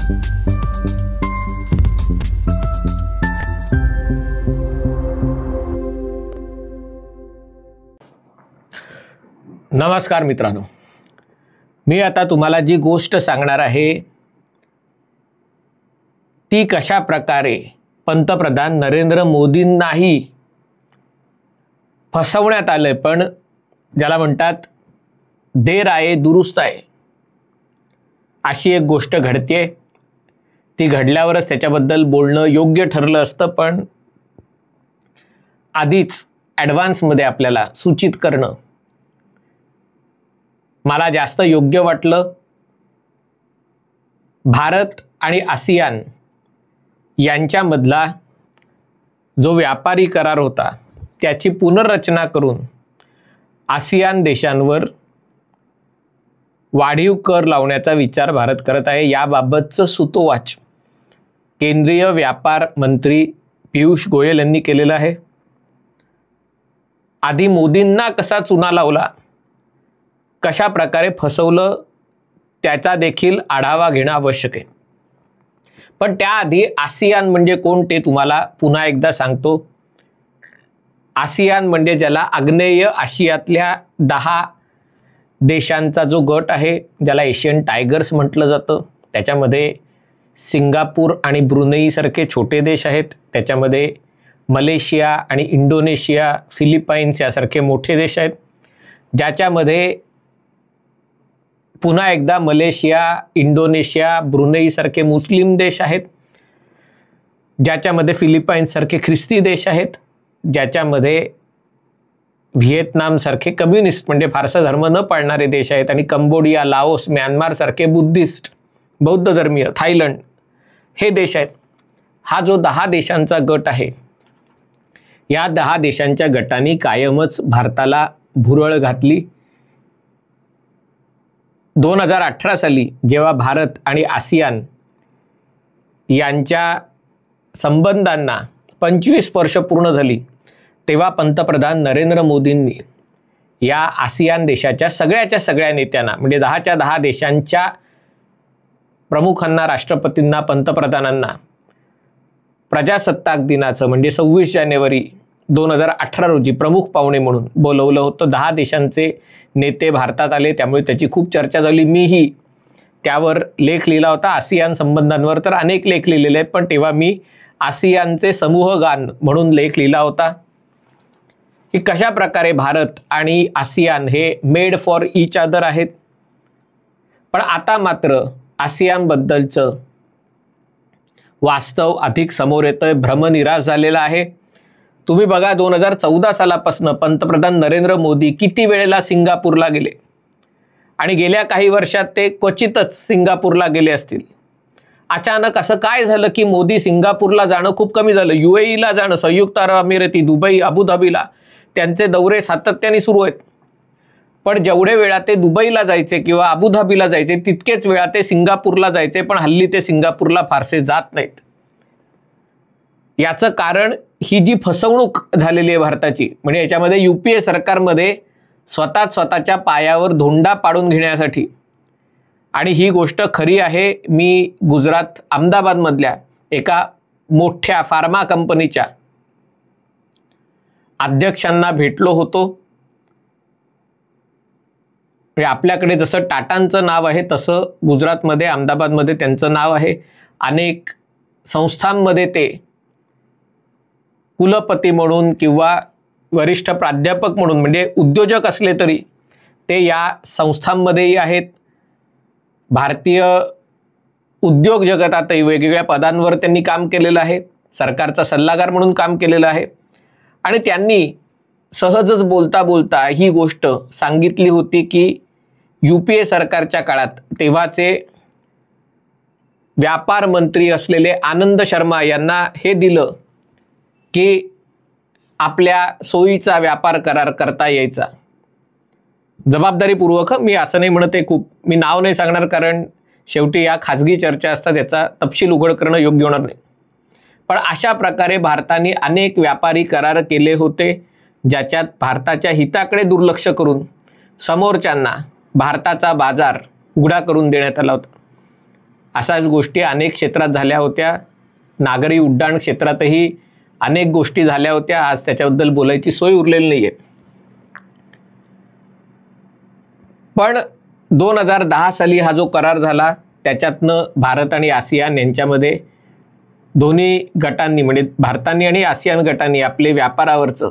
नमस्कार मित्रांनो, मी आता तुम्हाला जी गोष्ट सांगणार आहे ती कशा प्रकारे पंतप्रधान नरेंद्र मोदींनाही फसवण्यात आले, पण ज्याला म्हणतात देर आए दुरुस्त आहे अशी एक गोष्ट घडते। ती घडल्यावरच त्याच्याबद्दल बोलणं योग्य ठरलं असतं, पण आधीच ॲडव्हान्समध्ये आपल्याला सूचित करणं मला जास्त योग्य वाटलं। भारत आणि आसियान यांच्यामधला जो व्यापारी करार होता त्याची पुनर्रचना करून आसियान देशांवर वाढीव कर लावण्याचा विचार भारत करत आहे। याबाबतचं सूतोवाच केंद्रीय व्यापार मंत्री पीयूष गोयल यांनी केलेलं आहे। आधी मोदींना कसा चुना लावला, कशा प्रकारे फसवलं त्याचा देखील आढावा घेणं आवश्यक आहे। पण त्याआधी आसियान म्हणजे कोण ते तुम्हाला पुन्हा एकदा सांगतो। आसियान म्हणजे ज्याला आग्नेय आशियातल्या 10 देशांचा जो गट आहे, ज्याला एशियन टायगर्स म्हटलं जातं, त्याच्यामध्ये सिंगापूर आणि ब्रुनेई सारखे छोटे देश आहेत, त्याच्यामध्ये मलेशिया आणि इंडोनेशिया, फिलिपाईन्स यासारखे मोठे देश आहेत, ज्याच्यामध्ये पुन्हा एकदा मलेशिया, इंडोनेशिया, ब्रुनेई सारखे मुस्लिम देश आहेत, ज्याच्यामध्ये फिलिपाईन्स सारखे ख्रिस्ती देश आहेत, ज्याच्यामध्ये व्हिएतनाम सारखे कम्युनिस्ट म्हणजे फारसा धर्म न पाळणारे देश आहेत, आणि कंबोडिया, लाओस, म्यानमार सारखे बुद्धिस्ट बौद्ध धर्मीय, थायलंड हे देश आहेत। हा जो 10 देशांचा गट आहे, या 10 देशांच्या गटाने कायमच भारताला भुरळ घातली। 2018 साली जेव्हा भारत आणि आसियान यांच्या संबंधांना 25 वर्ष पूर्ण झाली, तेव्हा पंतप्रधान नरेंद्र मोदींनी या आसियान देशाच्या सगळ्या नेत्यांना म्हणजे 10च्या 10 देशांच्या प्रमुखांना, राष्ट्रपतींना, पंतप्रधानांना प्रजासत्ताक दिनाचं म्हणजे 26 जानेवारी 2018 रोजी प्रमुख पाहुणे म्हणून बोलवलं होतं। 10 देशांचे नेते भारतात आले, त्यामुळे त्याची खूप चर्चा झाली। मीही त्यावर लेख लिहिला होता। आसियान संबंधांवर तर अनेक लेख लिहिलेले आहेत, पण तेव्हा मी आसियानचे समूहगान म्हणून लेख लिहिला होता की कशा प्रकारे भारत आणि आसियान हे मेड फॉर ईच अदर आहेत। पण आता मात्र आसियान बद्दलचं वास्तव अधिक समोर येतंय, भ्रमनिरास झालेला आहे। तुम्ही बघा, 2014 सालापासून पंतप्रधान नरेंद्र मोदी किती वेळेला सिंगापूरला गेले, आणि गेल्या काही वर्षात ते क्वचितच सिंगापूरला गेले असतील। अचानक असं काय झालं की मोदी सिंगापूरला जाणं खूप कमी झालं। UAEला जाणं, संयुक्त अरब अमिराती, दुबई, अबुधाबीला त्यांचे दौरे सातत्याने सुरू आहेत, पण जेवढे वेळा ते दुबईला जायचे किंवा अबुधाबीला जायचे तितकेच वेळा ते सिंगापूरला जायचे, पण हल्ली ते सिंगापूरला फारसे जात नाहीत। याचं कारण ही जी फसवणूक झालेली आहे भारताची, म्हणजे याच्यामध्ये UPA सरकारमध्ये स्वतःच्या पायावर धोंडा पाडून घेण्यासाठी, आणि ही गोष्ट खरी आहे। मी गुजरात अहमदाबादमधल्या एका मोठ्या फार्मा कंपनीच्या अध्यक्षांना भेटलो होतो। आपल्याकडे जसं टाटांचं नाव आहे तसं गुजरातमध्ये, अहमदाबादमध्ये त्यांचं नाव आहे। अनेक संस्थांमध्ये ते कुलपती म्हणून किंवा वरिष्ठ प्राध्यापक म्हणून म्हणजे उद्योजक असले तरी ते या संस्थांमध्येही आहेत। भारतीय उद्योग जगतातही वेगवेगळ्या पदांवर त्यांनी काम केलेलं आहे, सरकारचा सल्लागार म्हणून काम केलेलं आहे, आणि त्यांनी सहजच बोलता बोलता ही गोष्ट सांगितली होती की UPA सरकारच्या काळात तेव्हाचे व्यापार मंत्री असलेले आनंद शर्मा यांना हे दिलं की आपल्या सोयीचा व्यापार करार करता यायचा जबाबदारीपूर्वक। मी असं नाही म्हणते, खूप मी नाव नाही सांगणार कारण शेवटी या खाजगी चर्चा असतात, याचा तपशील उघड करणं योग्य होणार नाही। पण अशा प्रकारे भारताने अनेक व्यापारी करार केले होते, ज्याच्यात भारताच्या हिताकडे दुर्लक्ष करून समोरच्यांना भारताचा बाजार उघडा करून देण्यात आला होता। अशाच गोष्टी अनेक क्षेत्रात झाल्या होत्या. नागरी उड्डाण क्षेत्रातही अनेक गोष्टी झाल्या होत्या. आज त्याच्याबद्दल बोलायची सोय उरलेली नाहीये. पण 2010 साली हा जो करार झाला त्याच्यातनं भारत आणि आसियान यांच्यामध्ये दोन्ही गटांनी म्हणजे भारताने आणि आसियान गटांनी आपले व्यापारावरचं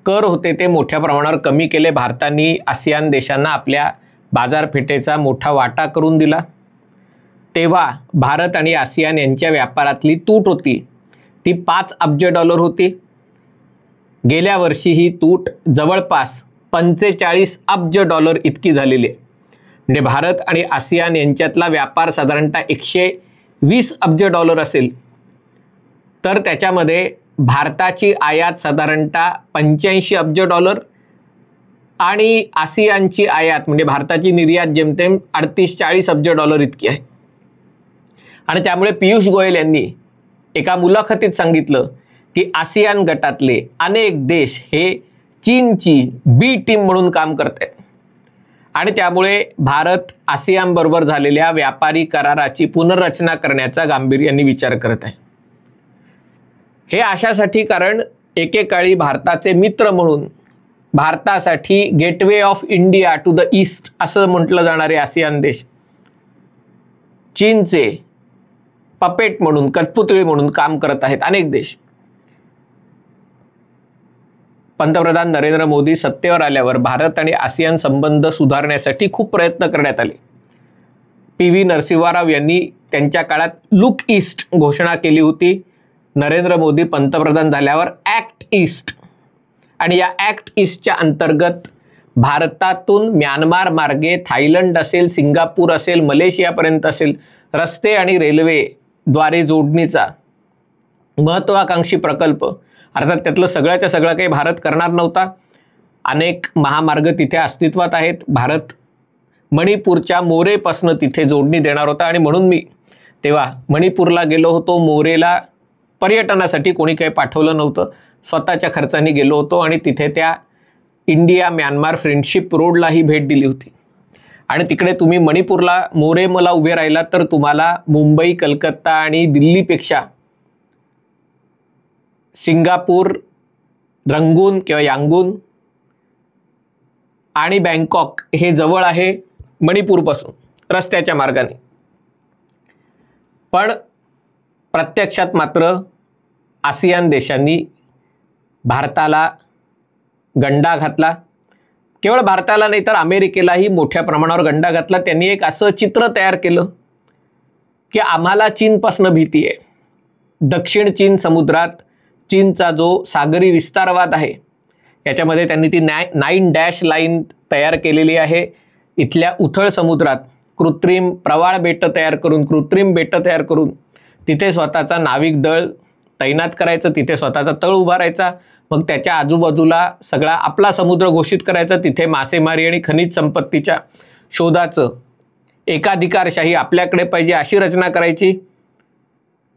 कर होते ते मोठ्या प्रमाणावर कमी केले. भारताने आसियान देशांना आपल्या बाजारपेठेचा मोठा वाटा करून दिला. तेव्हा भारत आणि आसियान यांच्या व्यापारातली तूट होती ती $5 अब्ज होती. गेल्या वर्षी ही तूट जवळपास $45 अब्ज इतकी झालेली आहे. म्हणजे भारत आणि आसियान यांच्यातला व्यापार साधारणतः $120 अब्ज असेल तर त्याच्यामध्ये भारताची आयात साधारणतः $85 अब्ज आणि आसियानची आयात म्हणजे भारताची निर्यात जेमतेम $38-40 अब्ज इतकी आहे. आणि त्यामुळे पियुष गोयल यांनी एका मुलाखतीत सांगितलं की आसियान गटातले अनेक देश हे चीनची बी टीम म्हणून काम करत आहेत आणि त्यामुळे भारत आसियान बरोबर झालेल्या व्यापारी कराराची पुनर्रचना करण्याचा गांभीर्याने विचार करत आहे. हे अशासाठी कारण एकेकाळी भारताचे मित्र म्हणून भारतासाठी gateway of India to the east असं म्हटलं जाणारे आसियान देश चीनचे पपेट म्हणून कठपुतळी म्हणून काम करत आहेत अनेक देश. पंतप्रधान नरेंद्र मोदी सत्तेवर आल्यावर भारत आणि आसियान संबंध सुधारण्यासाठी खूप प्रयत्न करण्यात आले. PV नरसिंह राव यांनी त्यांच्या काळात लुक ईस्ट घोषणा केली होती. नरेंद्र मोदी पंतप्रधान झाल्यावर ॲक्ट ईस्ट आणि या ॲक्ट ईस्टच्या अंतर्गत भारतातून म्यानमार मार्गे थायलंड असेल, सिंगापूर असेल, मलेशियापर्यंत असेल रस्ते आणि रेल्वेद्वारे जोडणीचा महत्त्वाकांक्षी प्रकल्प. अर्थात त्यातलं सगळ्याच्या सगळं काही भारत करणार नव्हता. अनेक महामार्ग तिथे अस्तित्वात आहेत. भारत मणिपूरच्या मोरेपासून तिथे जोडणी देणार होता आणि म्हणून मी तेव्हा मणिपूरला गेलो होतो. मोरेला पर्यटनासाठी कोणी काही पाठवलं नव्हतं, स्वतःच्या खर्चाने गेलो होतो आणि तिथे त्या इंडिया म्यानमार फ्रेंडशिप रोडलाही भेट दिली होती. आणि तिकडे तुम्ही मणिपूरला मोरेमला उभे राहिला तर तुम्हाला मुंबई, कलकत्ता आणि दिल्लीपेक्षा सिंगापूर, रंगून किंवा यांगून आणि बँकॉक हे जवळ आहे मणिपूरपासून रस्त्याच्या मार्गाने. पण प्रत्यक्षात मात्र आसियान देशांनी भारताला गंडा घातला. केवळ भारताला नाही तर अमेरिकेलाही मोठ्या प्रमाणावर गंडा घातला. त्यांनी एक असं चित्र तयार केलं की आम्हाला चीनपासून भीती आहे. दक्षिण चीन समुद्रात चीनचा जो सागरी विस्तारवाद आहे याच्यामध्ये त्यांनी ती 9 डॅश लाईन तयार केलेली आहे. इथल्या उथळ समुद्रात कृत्रिम प्रवाळ बेटं तयार करून तिथे स्वतःचा नाविक दळ तैनात करायचं, तिथे स्वतःचा तळ उभारायचा, मग त्याच्या आजूबाजूला सगळा आपला समुद्र घोषित करायचा. तिथे मासेमारी आणि खनिज संपत्तीच्या शोधाचं एकाधिकारशाही आपल्याकडे पाहिजे अशी रचना करायची.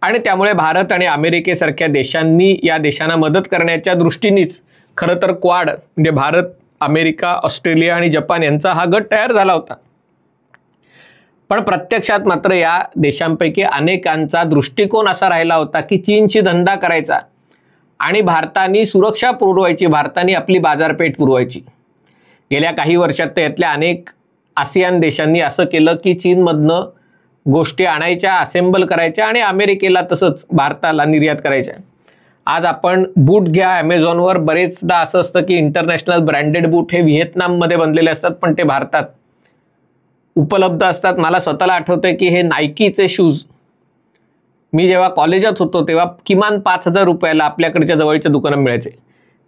आणि त्यामुळे भारत आणि अमेरिकेसारख्या देशांनी या देशांना मदत करण्याच्या दृष्टीनेच खरं तर क्वाड म्हणजे भारत, अमेरिका, ऑस्ट्रेलिया आणि जपान यांचा हा गट तयार झाला होता. पण प्रत्यक्षात मात्र या देशांपैकी अनेकांचा दृष्टिकोन असा राहिला होता की चीनशी धंदा करायचा आणि भारताने सुरक्षा पुरवायची, भारताने आपली बाजारपेठ पुरवायची. गेल्या काही वर्षात तर यातल्या अनेक आसियान देशांनी असं केलं की चीनमधनं गोष्टी आणायच्या, असेंबल करायच्या आणि अमेरिकेला तसंच भारताला निर्यात करायच्या. आज आपण बूट घ्या ॲमेझॉनवर, बरेचदा असं असतं की इंटरनॅशनल ब्रँडेड बूट हे व्हिएतनाममध्ये बनलेले असतात पण ते भारतात उपलब्ध असतात. मला स्वतःला आठवतंय की हे नायकीचे शूज मी जेव्हा कॉलेजात होतो तेव्हा किमान 5,000 रुपयाला आपल्याकडच्या जवळच्या दुकानात मिळायचे.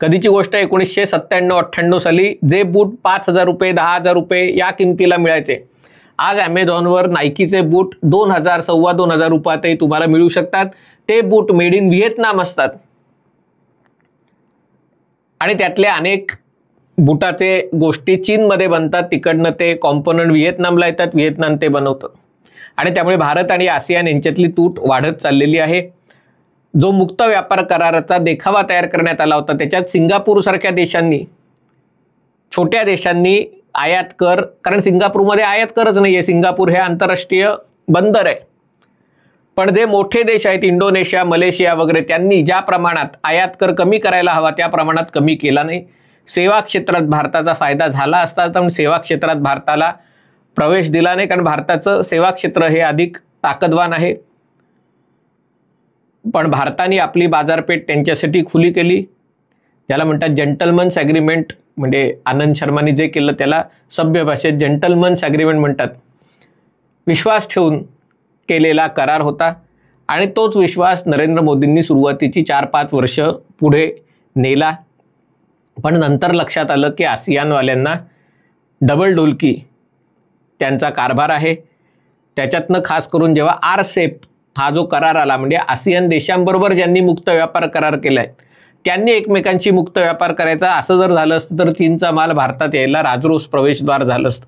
कधीची गोष्ट 1997-98 साली जे बूट 5,000 रुपये, 10,000 रुपये या किमतीला मिळायचे, आज ॲमेझॉनवर नायकीचे बूट 2,000, 2,500 रुपयातही तुम्हाला मिळू शकतात. ते बूट मेड इन व्हिएतनाम असतात आणि त्यातले अनेक बुटाचे गोष्टी चीनमध्ये बनतात, तिकडनं ते कॉम्पोनंट व्हिएतनामला येतात, व्हिएतनाम ते बनवतं. आणि त्यामुळे भारत आणि आसियान यांच्यातली तूट वाढत चाललेली आहे. जो मुक्त व्यापार कराराचा देखावा तयार करण्यात आला होता त्याच्यात सिंगापूरसारख्या देशांनी, छोट्या देशांनी आयात कर, कारण सिंगापूरमध्ये आयात करच नाही आहे, सिंगापूर हे आंतरराष्ट्रीय बंदर आहे. पण जे मोठे देश आहेत इंडोनेशिया, मलेशिया वगैरे, त्यांनी ज्या प्रमाणात आयात कर कमी करायला हवा त्या प्रमाणात कमी केला नाही. सेवा क्षेत्रात भारताचा फायदा झाला असता तर सेवा क्षेत्रात भारताला प्रवेश दिला नाही, कारण भारताचं सेवा क्षेत्र हे अधिक ताकदवान आहे. पण भारताने आपली बाजारपेठ त्यांच्यासाठी खुली केली. ज्याला म्हणतात जेंटलमन्स ॲग्रीमेंट, म्हणजे आनंद शर्मानी जे केलं त्याला सभ्य भाषेत जेंटलमन्स ॲग्रीमेंट म्हणतात. विश्वास ठेवून केलेला करार होता आणि तोच विश्वास नरेंद्र मोदींनी सुरुवातीची 4-5 वर्ष पुढे नेला. पण नंतर लक्षात आलं की आसियानवाल्यांना डबल डोलकी त्यांचा कारभार आहे. त्याच्यातनं खास करून जेव्हा आरसेप हा जो करार आला, म्हणजे आसियान देशांबरोबर ज्यांनी मुक्त व्यापार करार केला आहे त्यांनी एकमेकांशी मुक्त व्यापार करायचा, असं जर झालं असतं तर चीनचा माल भारतात यायला राजरोस प्रवेशद्वार झालं असतं.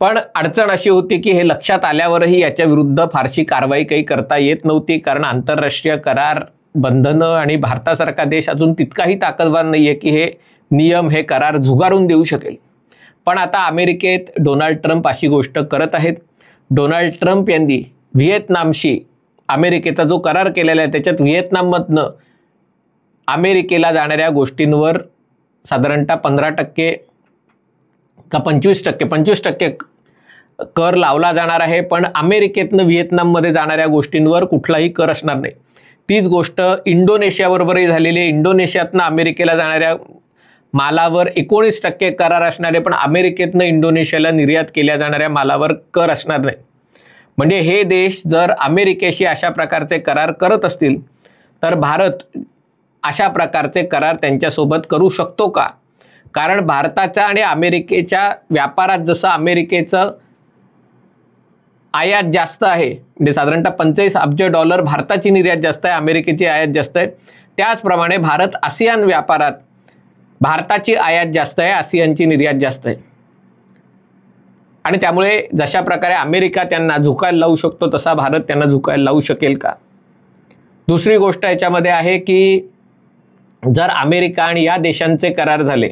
पण अडचण अशी होती की हे लक्षात आल्यावरही याच्या विरुद्ध फारशी कारवाई काही करता येत नव्हती, कारण आंतरराष्ट्रीय करार, बंधनं आणि भारतासारखा देश अजून तितकाही ताकदवान नाही आहे की हे नियम, हे करार झुगारून देऊ शकेल. पण आता अमेरिकेत डोनाल्ड ट्रम्प अशी गोष्ट करत आहेत. डोनाल्ड ट्रम्प यांनी व्हिएतनामशी अमेरिकेचा जो करार केलेला आहे त्याच्यात व्हिएतनाममधनं अमेरिकेला जाणाऱ्या गोष्टींवर साधारणतः 15% का 25% कर लावला जाणार आहे. पण अमेरिकेतनं व्हिएतनाममध्ये जाणाऱ्या गोष्टींवर कुठलाही कर असणार नाही. तीच गोष्ट इंडोनेशियाबरोबरही झालेली आहे. इंडोनेशियातनं अमेरिकेला जाणाऱ्या मालावर 19% करार असणारे, पण अमेरिकेतनं इंडोनेशियाला निर्यात केल्या जाणाऱ्या मालावर कर असणार नाही. म्हणजे हे देश जर अमेरिकेशी अशा प्रकारचे करार करत असतील तर भारत अशा प्रकारचे करार त्यांच्यासोबत करू शकतो का? कारण भारताच्या आणि अमेरिकेच्या व्यापारात जसं अमेरिकेचं आयात जास्त आहे, म्हणजे साधारणतः $45 अब्ज भारताची निर्यात जास्त आहे, अमेरिकेची आयात जास्त आहे, त्याचप्रमाणे भारत आसियान व्यापारात भारताची आयात जास्त आहे, आसियानची निर्यात जास्त आहे. आणि त्यामुळे जशा प्रकारे अमेरिका त्यांना झुकायला लावू शकतो तसा भारत त्यांना झुकायला लावू शकेल का? दुसरी गोष्ट याच्यामध्ये आहे की जर अमेरिका आणि या देशांचे करार झाले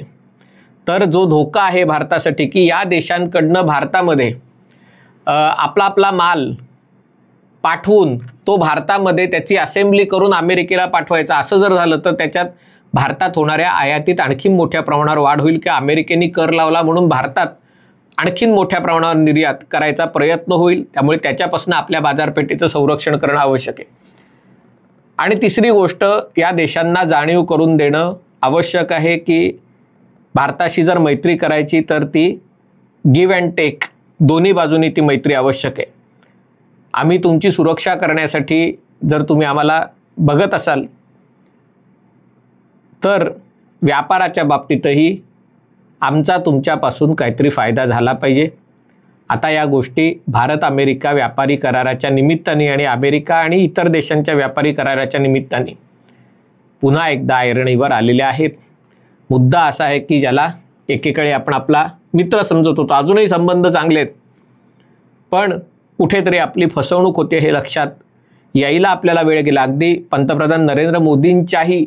तर जो धोका आहे भारतासाठी की या देशांकडनं भारतामध्ये आपला माल पाठवून तो भारतामध्ये त्याची असेंब्ली करून अमेरिकेला पाठवायचा, असं जर झालं तर त्याच्यात भारतात होणाऱ्या आयातीत आणखी मोठ्या प्रमाणावर वाढ होईल की अमेरिकेने कर लावला म्हणून भारतात आणखीन मोठ्या प्रमाणावर निर्यात करायचा प्रयत्न होईल. त्यामुळे त्याच्यापासून आपल्या बाजारपेठेचं संरक्षण करणं आवश्यक आहे. आणि तिसरी गोष्ट, या देशांना जाणीव करून देणं आवश्यक आहे की भारताशी जर मैत्री करायची तर ती गिव्ह अँड टेक, दोन्ही बाजूनी ती मैत्री आवश्यक आहे. आम्ही तुमची सुरक्षा करण्यासाठी जर तुम्ही आम्हाला बघत असाल तर व्यापाराच्या बाबतीतही आमचा तुमच्यापासून काहीतरी फायदा झाला पाहिजे. आता या गोष्टी भारत अमेरिका व्यापारी कराराच्या निमित्ताने आणि अमेरिका आणि इतर देशांच्या व्यापारी कराराच्या निमित्ताने पुन्हा एकदा ऐरणीवर आलेल्या आहेत. मुद्दा असा आहे की ज्याला एकेकाळी आपण आपला मित्र समजत होतो, अजूनही संबंध चांगले आहेत, पण कुठेतरी आपली फसवणूक होते हे लक्षात यायला आपल्याला वेळ गेला. अगदी पंतप्रधान नरेंद्र मोदींच्याही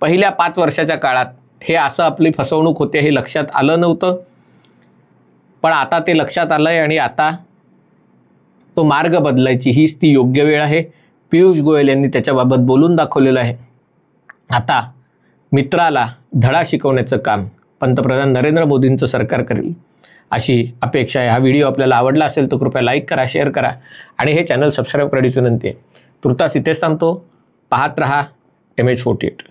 पहिल्या 5 वर्षाच्या काळात हे असं आपली फसवणूक होते हे लक्षात आलं नव्हतं, पण आता ते लक्षात आलं आहे आणि आता तो मार्ग बदलायची हीच ती योग्य वेळ आहे. पियुष गोयल यांनी त्याच्याबाबत बोलून दाखवलेलं आहे. आता मित्राला धडा शिकवण्याचं काम पंतप्रधान नरेंद्र मोदींचं सरकार करेल अशी अपेक्षा आहे. हा व्हिडिओ आपल्याला आवडला असेल तर कृपया लाईक करा, शेअर करा आणि हे चॅनल सबस्क्राईब करण्याची विनंती आहे. तुर्तास इथेच थांबतो. पाहत रहा MH48.